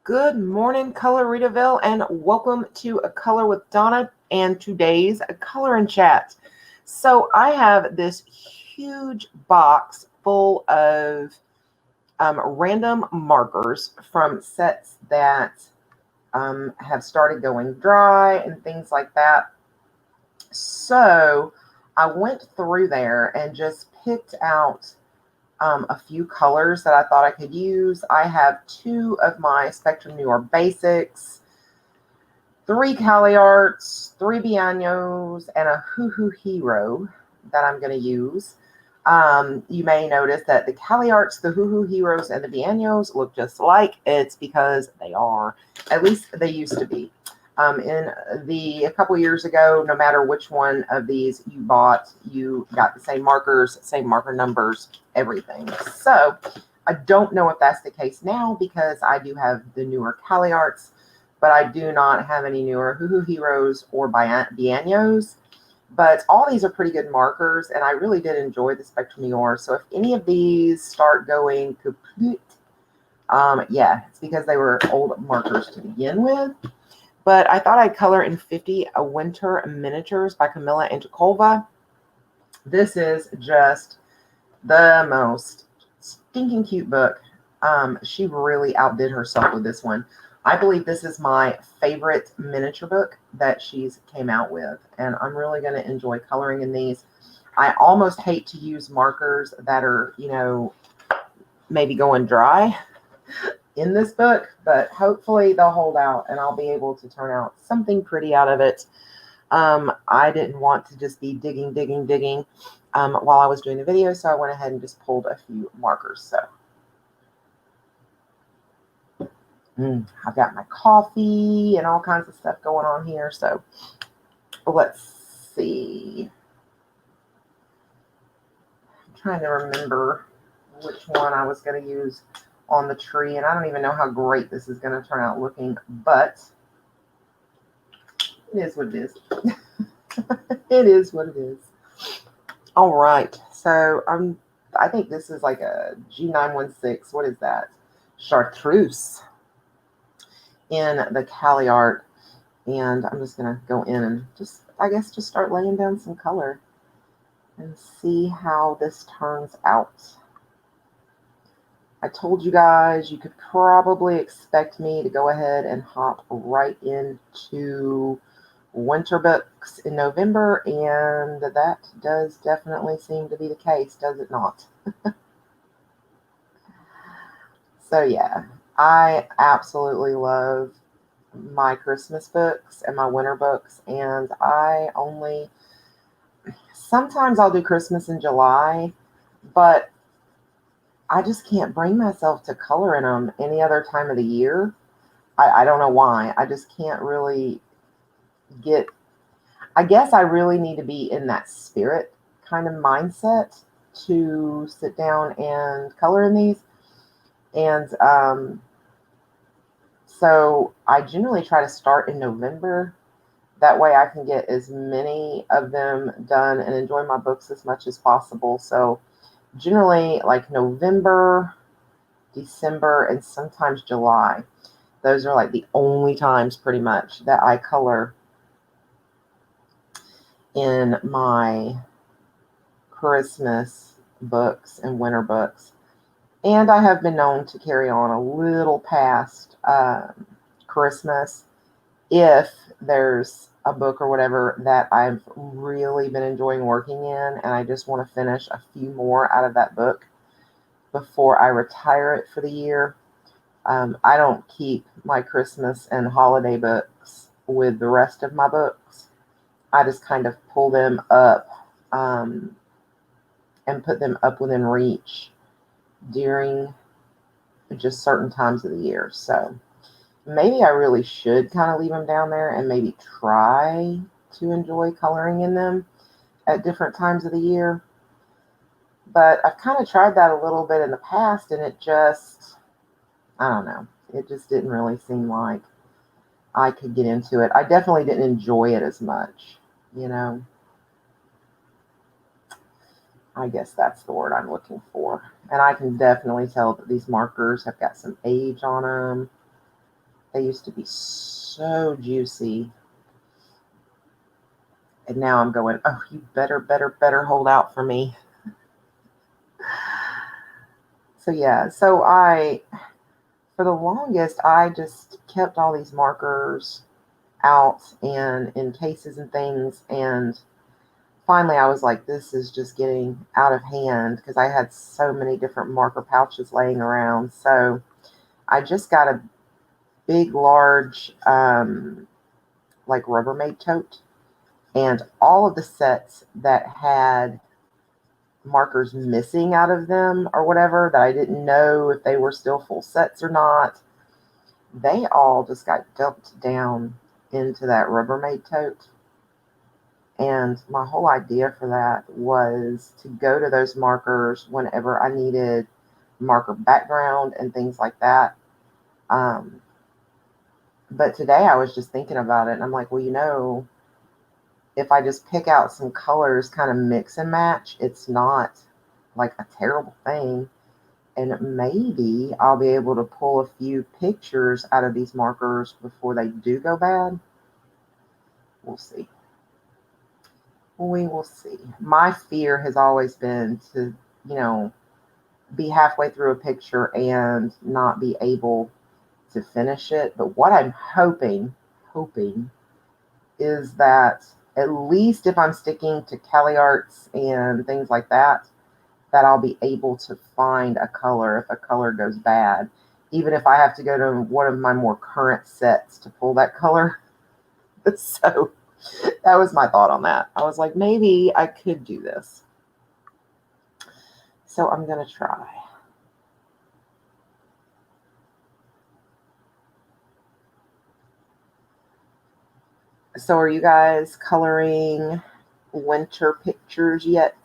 Good morning, Color Readaville, and welcome to A Color with Donna and today's Color and Chat. So I have this huge box full of random markers from sets that have started going dry and things like that. So I went through there and just picked out a few colors that I thought I could use. I have two of my Spectrum Noir Basics, three Cali Arts, three Bianos, and a Hoo Hoo Hero that I'm going to use. You may notice that the Cali Arts, the Hoo Hoo Heroes, and the Bianos look just alike. It's because they are. At least they used to be. A couple years ago, no matter which one of these you bought, you got the same markers, same marker numbers, everything. So I don't know if that's the case now because I do have the newer Cali Arts, but I do not have any newer Hoo Hoo Heroes or Bianos. But all these are pretty good markers, and I really did enjoy the Spectrum Noir. So if any of these start going kaput, yeah, it's because they were old markers to begin with. But I thought I'd color in 50 Winter Miniatures by Camilla Angelkova. This is just the most stinking cute book. She really outdid herself with this one. I believe this is my favorite miniature book that she's came out with, and I'm really going to enjoy coloring in these. I almost hate to use markers that are, maybe going dry in this book, but hopefully they'll hold out and I'll be able to turn out something pretty out of it. I didn't want to just be digging while I was doing the video, so I went ahead and just pulled a few markers. So I've got my coffee and all kinds of stuff going on here. So let's see. I'm trying to remember which one I was going to use on the tree, and I don't even know how great this is going to turn out looking, but it is what it is. It is what it is. All right, so I think this is like a G916. What is that? Chartreuse in the Cali Art, and I'm just gonna go in and just start laying down some color and see how this turns out. I told you guys you could probably expect me to go ahead and hop right into winter books in November, and that does definitely seem to be the case, does it not? So yeah, I absolutely love my Christmas books and my winter books, and sometimes I'll do Christmas in July, but I just can't bring myself to color in them any other time of the year. I don't know why. I just can't really I guess I really need to be in that spirit kind of mindset to sit down and color in these. And so I generally try to start in November. That way I can get as many of them done and enjoy my books as much as possible. So generally like November, December, and sometimes July. Those are like the only times pretty much that I color in my Christmas books and winter books. And I have been known to carry on a little past Christmas if there's a book or whatever that I've really been enjoying working in, and I just want to finish a few more out of that book before I retire it for the year. I don't keep my Christmas and holiday books with the rest of my books. I just kind of pull them up and put them up within reach during just certain times of the year. So maybe I really should kind of leave them down there and maybe try to enjoy coloring in them at different times of the year. But I've kind of tried that a little bit in the past, and it just, I don't know, it just didn't really seem like I could get into it. I definitely didn't enjoy it as much, I guess that's the word I'm looking for. And I can definitely tell that these markers have got some age on them. They used to be so juicy. And now I'm going, oh, you better hold out for me. So yeah, so for the longest, I just kept all these markers out and in cases and things. And finally, I was like, this is just getting out of hand because I had so many different marker pouches laying around. So I just got a big, large, like Rubbermaid tote. And all of the sets that had markers missing out of them or whatever that I didn't know if they were still full sets or not, they all just got dumped down into that Rubbermaid tote. And my whole idea for that was to go to those markers whenever I needed marker background and things like that. But today I was just thinking about it, and I'm like, well, if I just pick out some colors, kind of mix and match, it's not like a terrible thing. And maybe I'll be able to pull a few pictures out of these markers before they do go bad. We'll see. We will see. My fear has always been to, be halfway through a picture and not be able to finish it. But what I'm hoping is that at least if I'm sticking to Cali Arts and things like that, that I'll be able to find a color if a color goes bad, even if I have to go to one of my more current sets to pull that color. So that was my thought on that. I was like, maybe I could do this. So I'm going to try. So are you guys coloring winter pictures yet?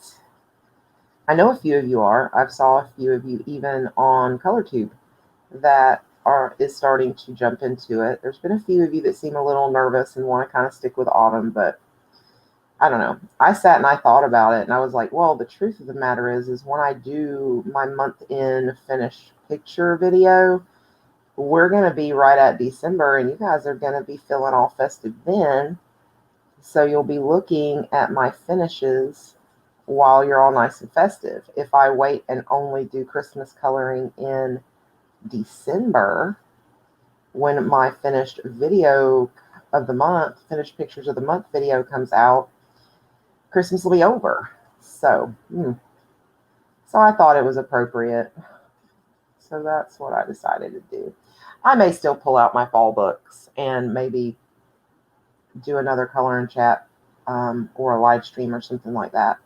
I know a few of you are. I've saw a few of you even on ColorTube that is starting to jump into it. There's been a few of you that seem a little nervous and want to kind of stick with autumn, but I don't know. I sat and I thought about it, and I was like, well, the truth of the matter is when I do my month-end finished picture video, we're going to be right at December, and you guys are going to be feeling all festive then. So you'll be looking at my finishes while you're all nice and festive. If I wait and only do Christmas coloring in December, when my finished video of the month, finished pictures of the month video comes out, Christmas will be over. So I thought it was appropriate. So that's what I decided to do. I may still pull out my fall books and maybe do another color and chat or a live stream or something like that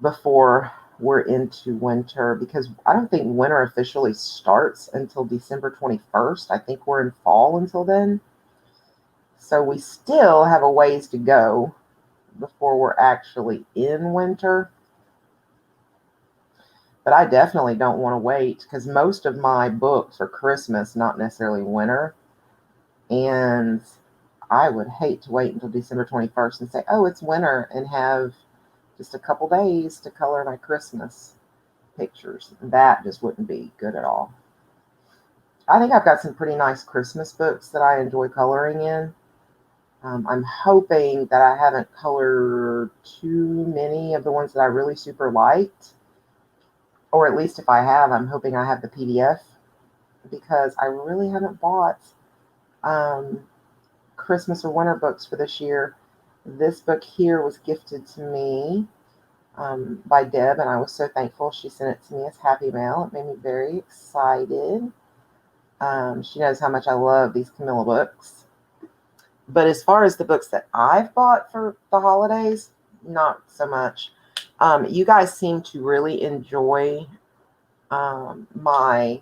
before we're into winter, because I don't think winter officially starts until December 21st. I think we're in fall until then. So we still have a ways to go before we're actually in winter. But I definitely don't want to wait, because most of my books are Christmas, not necessarily winter. And I would hate to wait until December 21st and say, oh, it's winter, and have just a couple days to color my Christmas pictures. That just wouldn't be good at all. I think I've got some pretty nice Christmas books that I enjoy coloring in. I'm hoping that I haven't colored too many of the ones that I really super liked. Or at least if I have, I'm hoping I have the PDF, because I really haven't bought Christmas or winter books for this year. This book here was gifted to me by Deb, and I was so thankful. She sent it to me as Happy Mail. It made me very excited. She knows how much I love these Camilla books. But as far as the books that I've bought for the holidays, not so much. You guys seem to really enjoy my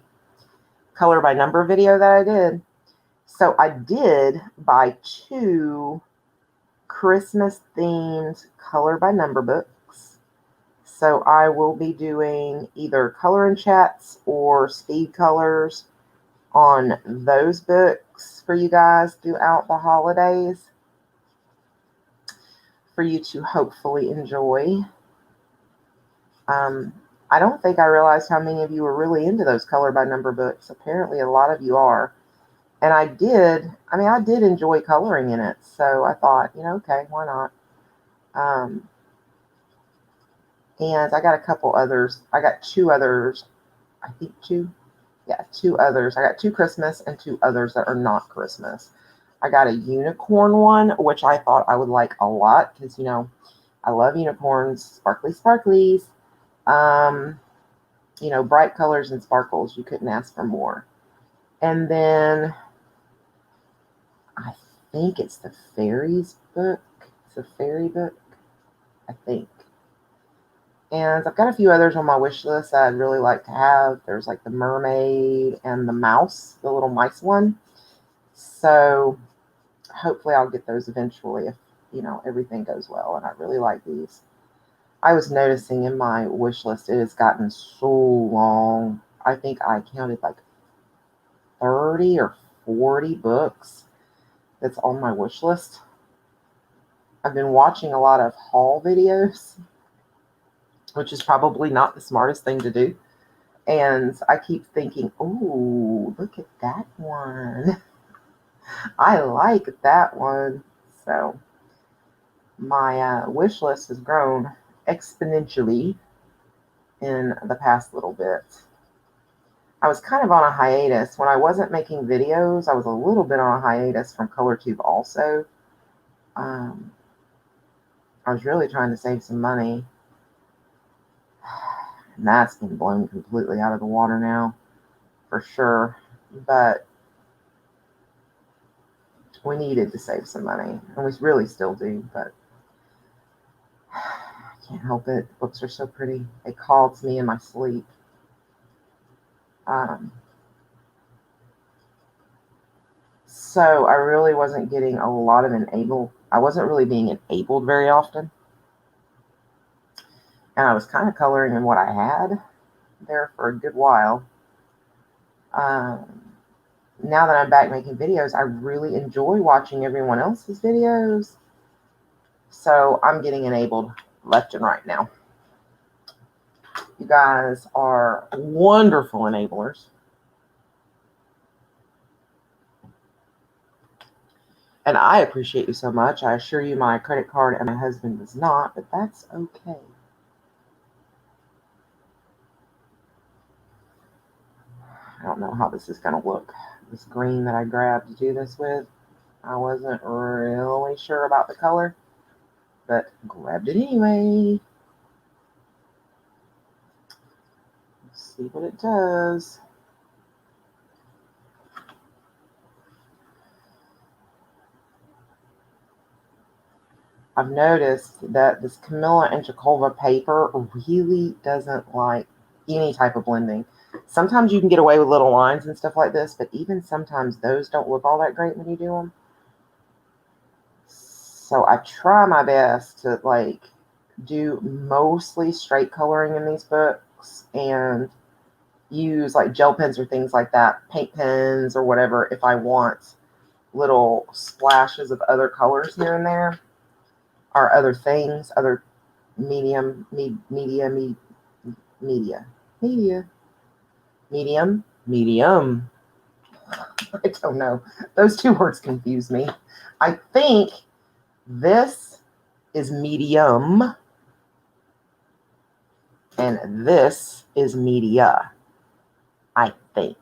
color by number video that I did. So I did buy 2 Christmas themed color by number books. So I will be doing either color and chats or speed colors on those books for you guys throughout the holidays, for you to hopefully enjoy. I don't think I realized how many of you were really into those color by number books. Apparently a lot of you are. And I did enjoy coloring in it. So I thought, okay, why not? And I got a couple others. I got two others. I think two. Yeah, two others. I got two Christmas and two others that are not Christmas. I got a unicorn one, which I thought I would like a lot because, I love unicorns, sparkly sparklies. Bright colors and sparkles. You couldn't ask for more. And then I think it's the fairies book. It's a fairy book, I think. And I've got a few others on my wish list that I'd really like to have. There's like the mermaid and the mouse, the little mice one. So hopefully I'll get those eventually if, everything goes well. And I really like these. I was noticing in my wish list, it has gotten so long. I think I counted like 30 or 40 books that's on my wish list. I've been watching a lot of haul videos, which is probably not the smartest thing to do. And I keep thinking, oh, look at that one. I like that one. So my wish list has grown exponentially in the past little bit. I was kind of on a hiatus. When I wasn't making videos, I was a little bit on a hiatus from ColorTube also. I was really trying to save some money. And that's been blown completely out of the water now, for sure. But we needed to save some money, and we really still do, but I can't help it. Books are so pretty. They call to me in my sleep. So I really wasn't getting a lot of I wasn't really being enabled very often. And I was kind of coloring in what I had there for a good while. Now that I'm back making videos, I really enjoy watching everyone else's videos. So I'm getting enabled left and right now. You guys are wonderful enablers. And I appreciate you so much. I assure you my credit card and my husband does not, but that's okay. I don't know how this is going to look. This green that I grabbed to do this with, I wasn't really sure about the color, but grabbed it anyway. Let's see what it does. I've noticed that this Camilla Angelkova paper really doesn't like any type of blending. Sometimes you can get away with little lines and stuff like this, but even sometimes those don't look all that great when you do them. So I try my best to do mostly straight coloring in these books and use like gel pens or things like that, paint pens or whatever, if I want little splashes of other colors here and there, or other things, other medium. I don't know. Those two words confuse me. I think this is medium and this is media. I think.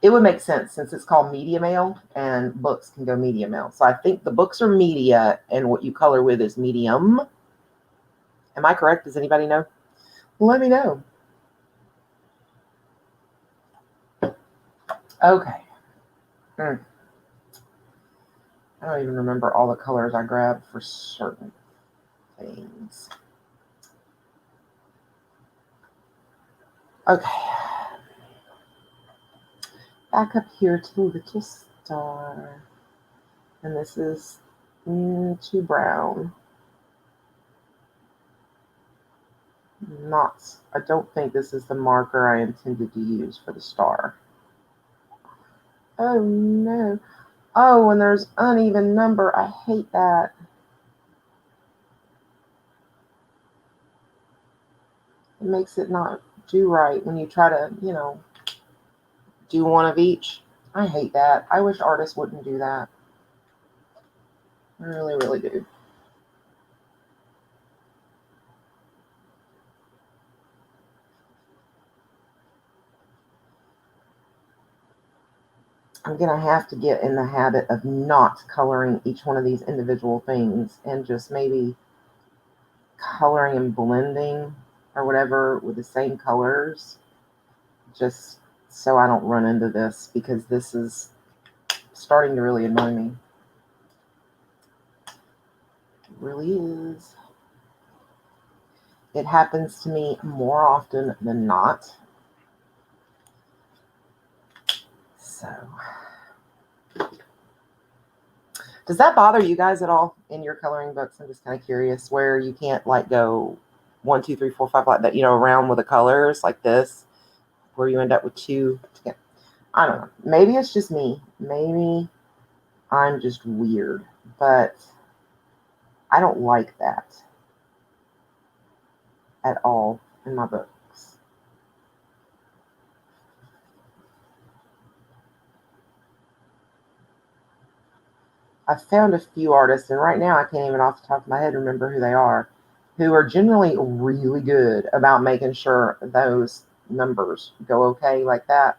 It would make sense since it's called media mail and books can go media mail. So I think the books are media and what you color with is medium. Am I correct? Does anybody know? Let me know. Okay. I don't even remember all the colors I grabbed for certain things. Okay. Back up here to the little star. And this is too brown. I don't think this is the marker I intended to use for the star. Oh no. Oh, and there's uneven number. I hate that. It makes it not do right when you try to, do one of each. I hate that. I wish artists wouldn't do that. I really, really do. I'm going to have to get in the habit of not coloring each one of these individual things and just maybe coloring and blending or whatever with the same colors, just so I don't run into this, because this is starting to really annoy me. It really is. It happens to me more often than not. So, does that bother you guys at all in your coloring books? I'm just kind of curious, where you can't like go 1, 2, 3, 4, 5 like that, around with the colors like this, where you end up with two. I don't know. Maybe it's just me. Maybe I'm just weird, but I don't like that at all in my books. I've found a few artists, and right now I can't even off the top of my head remember who they are, who are generally really good about making sure those numbers go okay like that.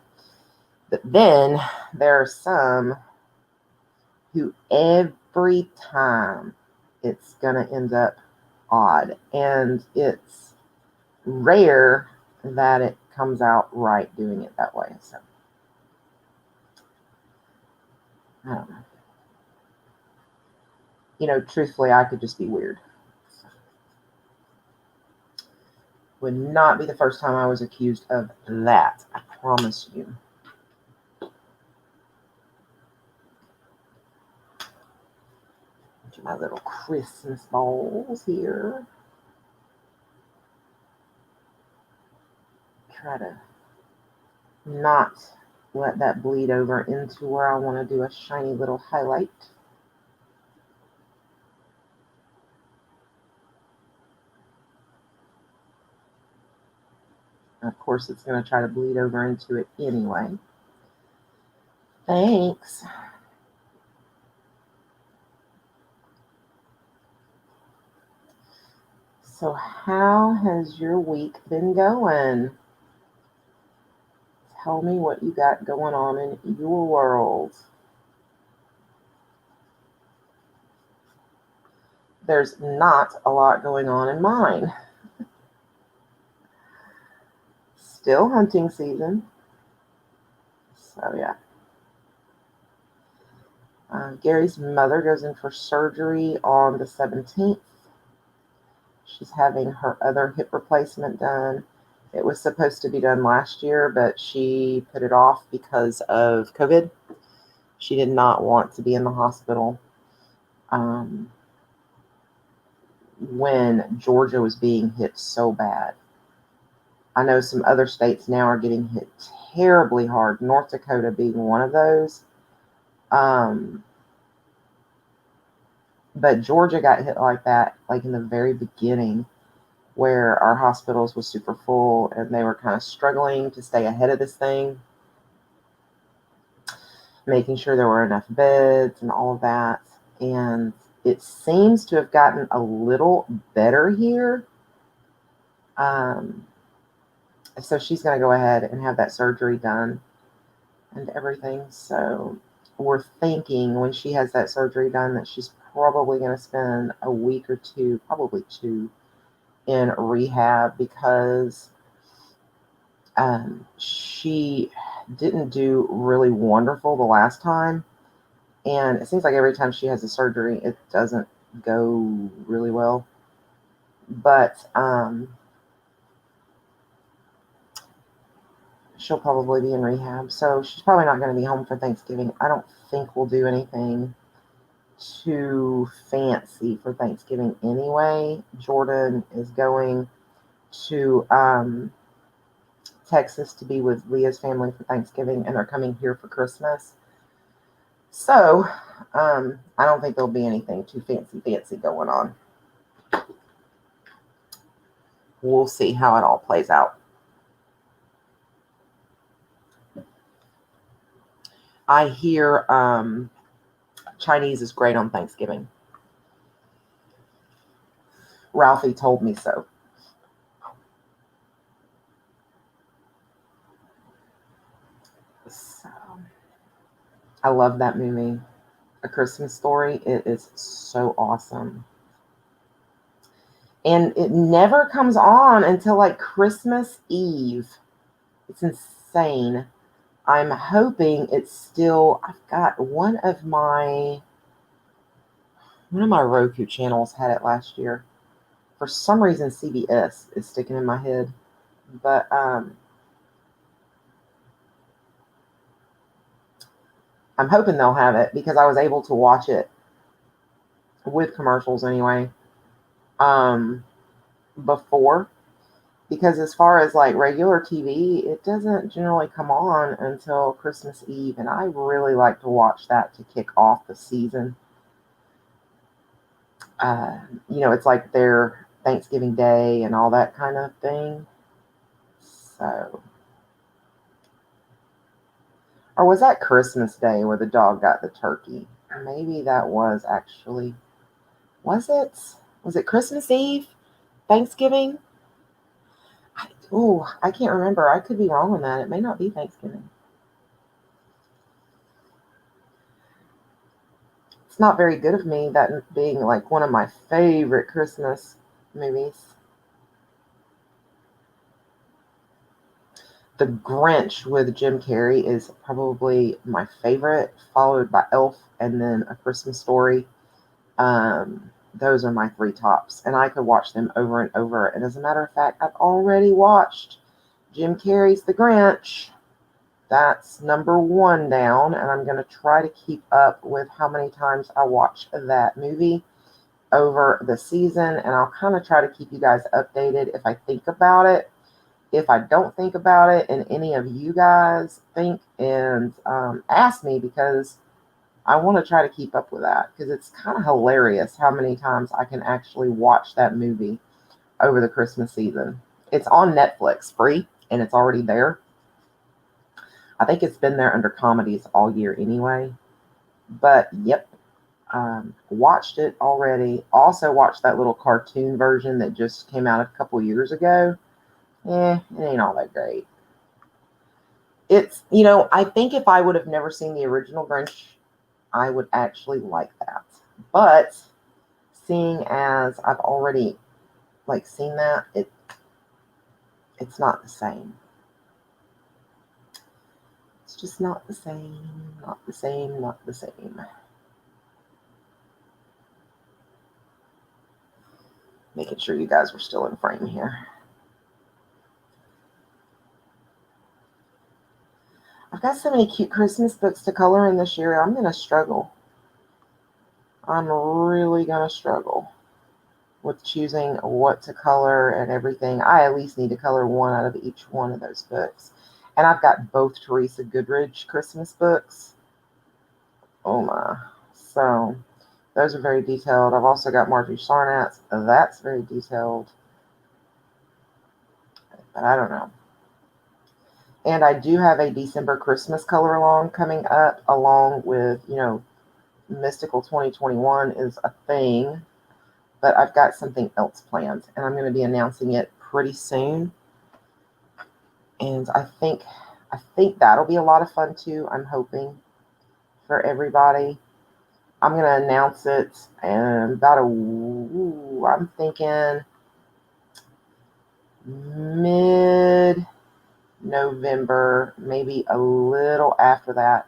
But then there are some who every time it's going to end up odd, and it's rare that it comes out right doing it that way. So I don't know. Truthfully, I could just be weird. Would not be the first time I was accused of that, I promise you. My little Christmas balls here. Try to not let that bleed over into where I want to do a shiny little highlight. Of course, it's going to try to bleed over into it anyway. Thanks. So how has your week been going? Tell me what you got going on in your world. There's not a lot going on in mine. Still hunting season. So yeah. Gary's mother goes in for surgery on the 17th. She's having her other hip replacement done. It was supposed to be done last year, but she put it off because of COVID. She did not want to be in the hospital when Georgia was being hit so bad. I know some other states now are getting hit terribly hard, North Dakota being one of those. But Georgia got hit like that, like in the very beginning, where our hospitals was super full and they were kind of struggling to stay ahead of this thing, making sure there were enough beds and all of that. And it seems to have gotten a little better here. So she's going to go ahead and have that surgery done and everything. So we're thinking when she has that surgery done that she's probably going to spend a week or two, probably 2, in rehab, because she didn't do really wonderful the last time. And it seems like every time she has a surgery, it doesn't go really well. But she'll probably be in rehab. So she's probably not going to be home for Thanksgiving. I don't think we'll do anything too fancy for Thanksgiving anyway. Jordan is going to Texas to be with Leah's family for Thanksgiving, and they're coming here for Christmas. So I don't think there'll be anything too fancy going on. We'll see how it all plays out. I hear Chinese is great on Thanksgiving. Ralphie told me so. So I love that movie, A Christmas Story. It is so awesome. And it never comes on until like Christmas Eve. It's insane. I'm hoping it's still, I've got one of my Roku channels had it last year. For some reason, CBS is sticking in my head. But I'm hoping they'll have it because I was able to watch it with commercials anyway before. Because as far as like regular TV, it doesn't generally come on until Christmas Eve. And I really like to watch that to kick off the season. It's like their Thanksgiving Day and all that kind of thing. So, or was that Christmas Day where the dog got the turkey? Maybe that was actually, was it Christmas Eve? Thanksgiving? I can't remember. I could be wrong on that. It may not be Thanksgiving. It's not very good of me, that being like one of my favorite Christmas movies. The Grinch with Jim Carrey is probably my favorite, followed by Elf and then A Christmas Story. Those are my three tops, and I could watch them over and over. And as a matter of fact, I've already watched Jim Carrey's The Grinch. That's number 1 down, and I'm going to try to keep up with how many times I watch that movie over the season, and I'll kind of try to keep you guys updated if I think about it. If I don't think about it, and any of you guys think and ask me, because I want to try to keep up with that, because it's kind of hilarious how many times I can actually watch that movie over the Christmas season. It's on Netflix, free, and it's already there. I think it's been there under comedies all year anyway. But, yep, watched it already. Also watched that little cartoon version that just came out a couple years ago. It ain't all that great. It's, I think if I would have never seen the original Grinch, I would actually like that. But seeing as I've already seen that, it's not the same. It's just not the same, not the same, not the same. Making sure you guys were still in frame here. I've got so many cute Christmas books to color in this year. I'm going to struggle. I'm really going to struggle with choosing what to color and everything. I at least need to color one out of each one of those books. And I've got both Teresa Goodridge Christmas books. Oh my. So those are very detailed. I've also got Marjorie Sarnat's. That's very detailed. But I don't know. And I do have a December Christmas color along coming up, along with, Mystical 2021 is a thing. But I've got something else planned, and I'm going to be announcing it pretty soon. And I think that'll be a lot of fun too. I'm hoping for everybody. I'm going to announce it in I'm thinking mid-November, maybe a little after that.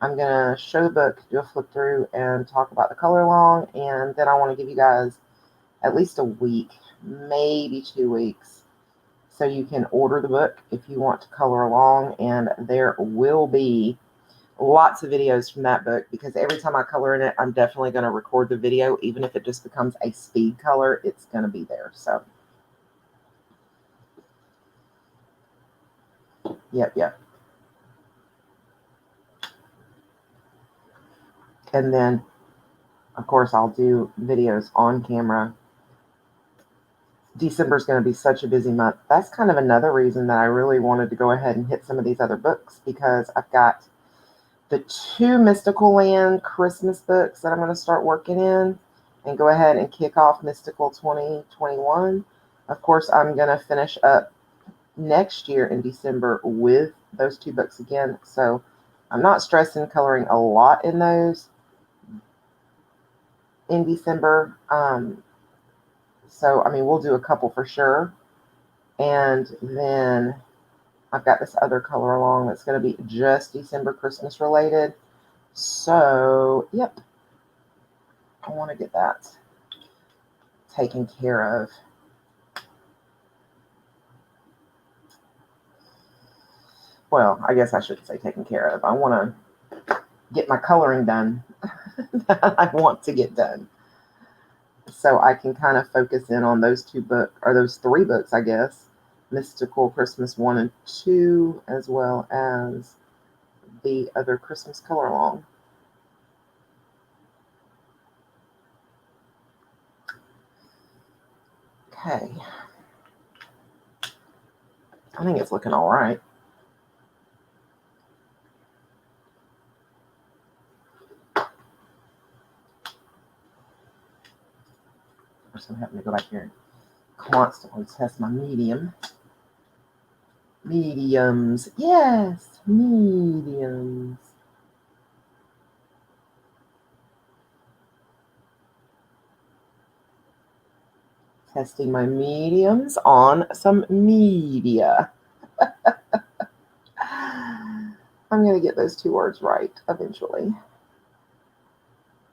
I'm going to show the book, do a flip through, and talk about the color along. And then I want to give you guys at least a week, maybe 2 weeks, so you can order the book if you want to color along. And there will be lots of videos from that book, because every time I color in it, I'm definitely going to record the video. Even if it just becomes a speed color, it's going to be there. So, yep. And then, of course, I'll do videos on camera. December is going to be such a busy month. That's kind of another reason that I really wanted to go ahead and hit some of these other books, because I've got the 2 Mystical Land Christmas books that I'm going to start working in and go ahead and kick off Mystical 2021. Of course, I'm going to finish up next year in December with those 2 books again. So I'm not stressing coloring a lot in those in December. So, I mean, we'll do a couple for sure. And then I've got this other color along that's going to be just December Christmas related. So, yep, I want to get that taken care of. Well, I guess I shouldn't say taken care of. I want to get my coloring done that I want to get done. So I can kind of focus in on those 2 books, or those 3 books, I guess. Mystical Christmas 1 and 2, as well as the other Christmas color along. Okay. I think it's looking all right. So I'm having to go back here and constantly test my mediums. Yes, mediums. Testing my mediums on some media. I'm going to get those 2 words right eventually.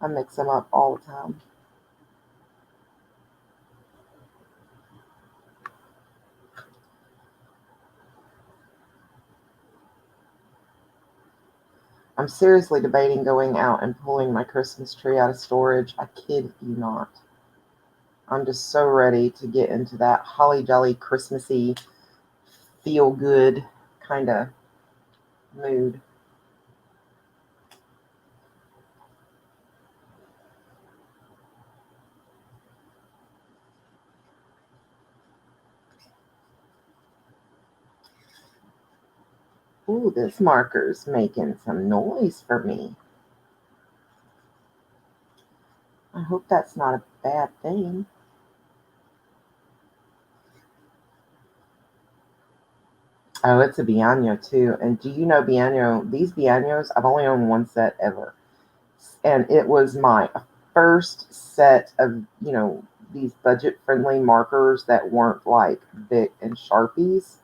I mix them up all the time. I'm seriously debating going out and pulling my Christmas tree out of storage. I kid you not. I'm just so ready to get into that holly jolly Christmassy, feel good kind of mood. Ooh, this marker's making some noise for me. I hope that's not a bad thing. Oh, it's a Bianno too. And do you know Bianno? These Biannos, I've only owned one set ever. And it was my first set of, these budget-friendly markers that weren't like Bic and Sharpies.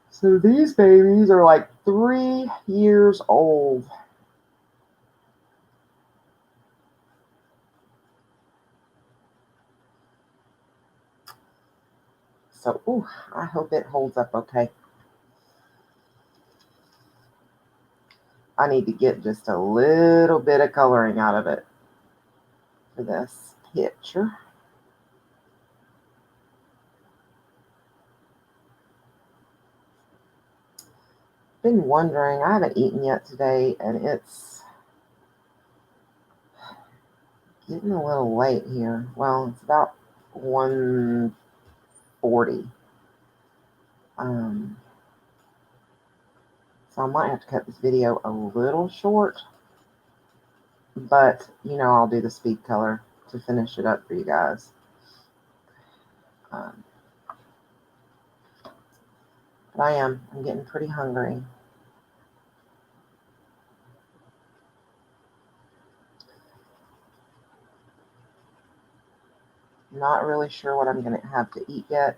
So these babies are like 3 years old. So, ooh, I hope it holds up okay. I need to get just a little bit of coloring out of it for this picture. Been wondering, I haven't eaten yet today, and it's getting a little late here. Well, it's about 1:40. So I might have to cut this video a little short, but I'll do the speed color to finish it up for you guys. But I'm getting pretty hungry. Not really sure what I'm going to have to eat yet.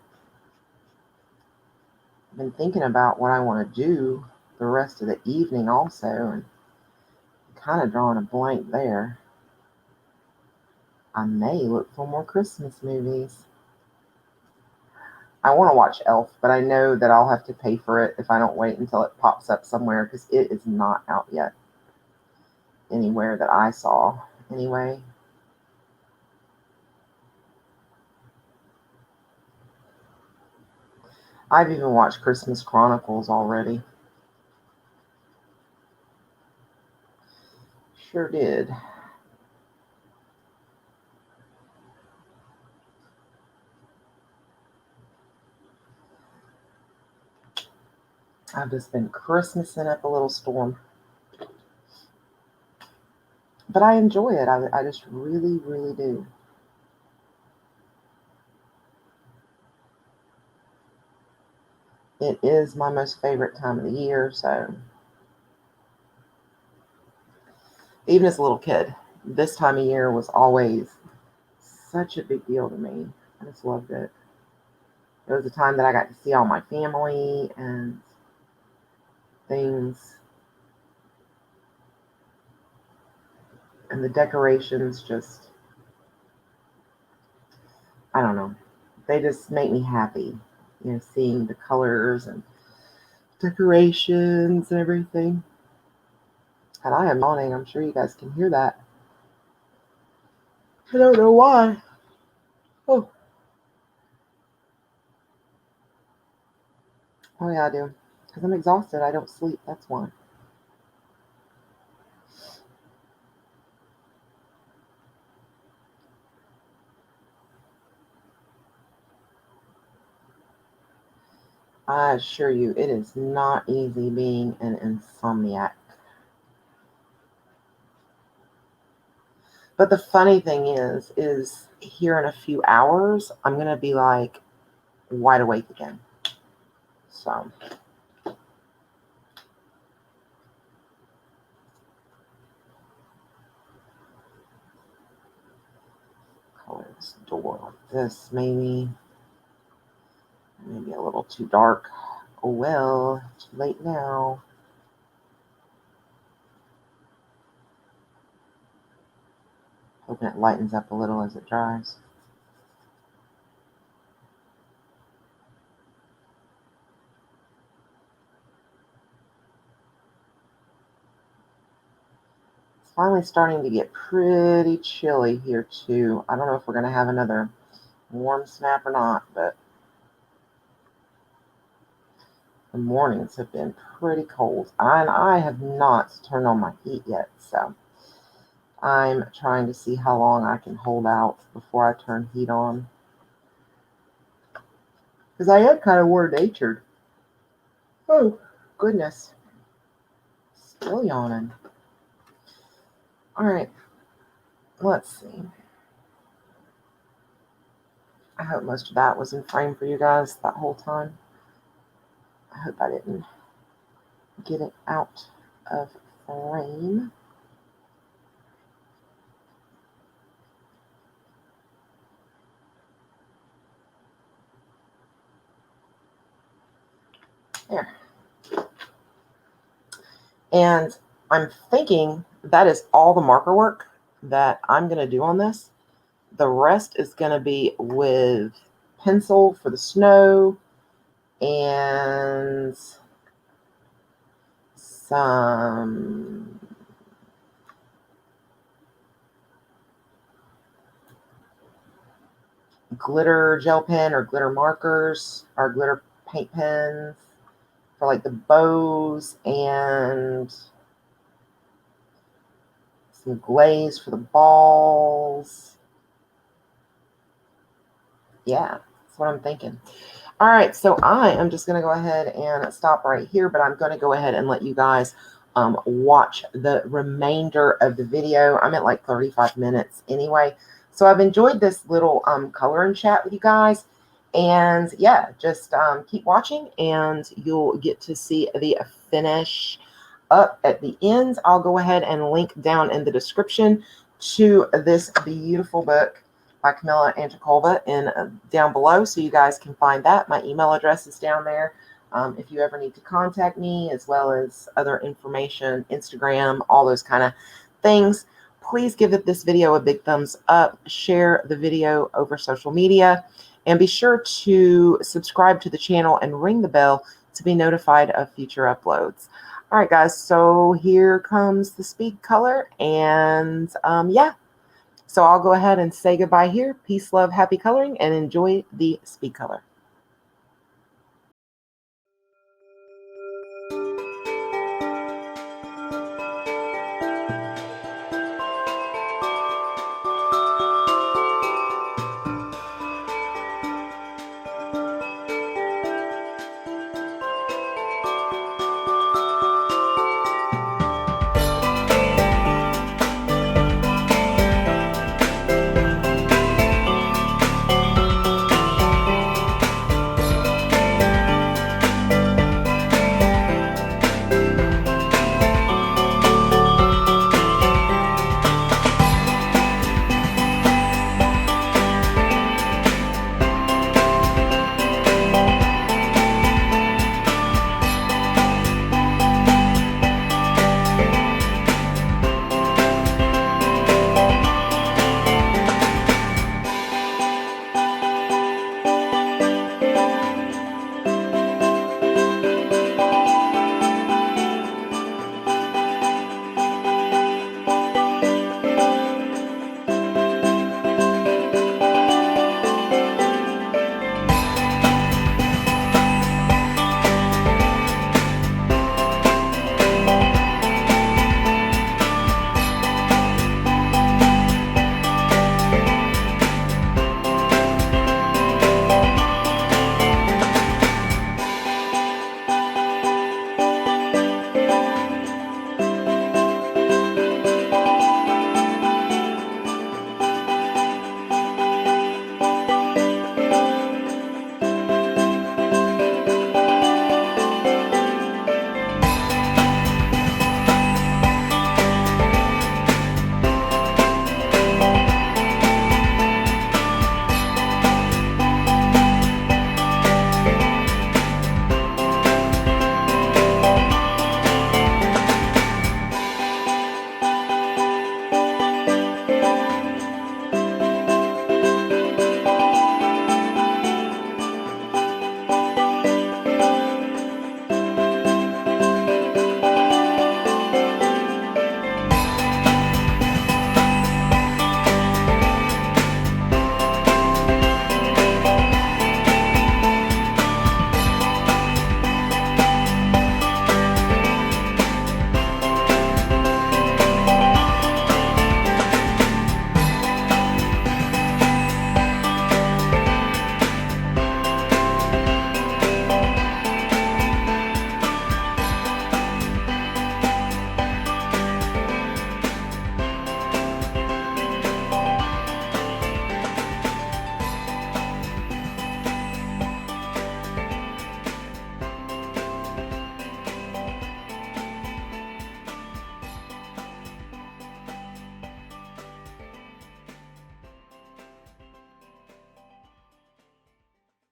I've been thinking about what I want to do the rest of the evening also, and kind of drawing a blank there. I may look for more Christmas movies. I want to watch Elf, but I know that I'll have to pay for it if I don't wait until it pops up somewhere, because it is not out yet anywhere that I saw anyway. I've even watched Christmas Chronicles already. Sure did. I've just been Christmasing up a little storm. but I enjoy it. I just really, really do. It is my most favorite time of the year, so even as a little kid, this time of year was always such a big deal to me. I just loved it. It was a time that I got to see all my family and things, and the decorations just, I don't know, they just make me happy, you know, seeing the colors and decorations and everything. And I am yawning. I'm sure you guys can hear that. I don't know why. Oh, oh yeah, I do. Because I'm exhausted. I don't sleep. That's why. I assure you, it is not easy being an insomniac. But the funny thing is here in a few hours, I'm going to be like wide awake again. So, color this door like this, maybe. Maybe a little too dark. Oh well, too late now. Hoping it lightens up a little as it dries. It's finally starting to get pretty chilly here too. I don't know if we're going to have another warm snap or not, but the mornings have been pretty cold. And I have not turned on my heat yet, so I'm trying to see how long I can hold out before I turn heat on. Because I am kind of war-natured. Oh, goodness. Still yawning. All right. Let's see. I hope most of that was in frame for you guys that whole time. I hope I didn't get it out of frame. There. And I'm thinking that is all the marker work that I'm going to do on this. The rest is going to be with pencil for the snow and some glitter gel pen or glitter markers or glitter paint pens for like the bows, and some glaze for the balls. Yeah, that's what I'm thinking. All right, so I am just going to go ahead and stop right here, but I'm going to go ahead and let you guys watch the remainder of the video. I'm at like 35 minutes anyway. So I've enjoyed this little color and chat with you guys. And yeah, just keep watching and you'll get to see the finish up at the end. I'll go ahead and link down in the description to this beautiful book by Camilla Angelkova in down below, so you guys can find that. My email address is down there if you ever need to contact me, as well as other information, Instagram, all those kind of things. Please give this video a big thumbs up, share the video over social media, and be sure to subscribe to the channel and ring the bell to be notified of future uploads. All right, guys, so here comes the speed color, and yeah. So I'll go ahead and say goodbye here. Peace, love, happy coloring, and enjoy the speed color.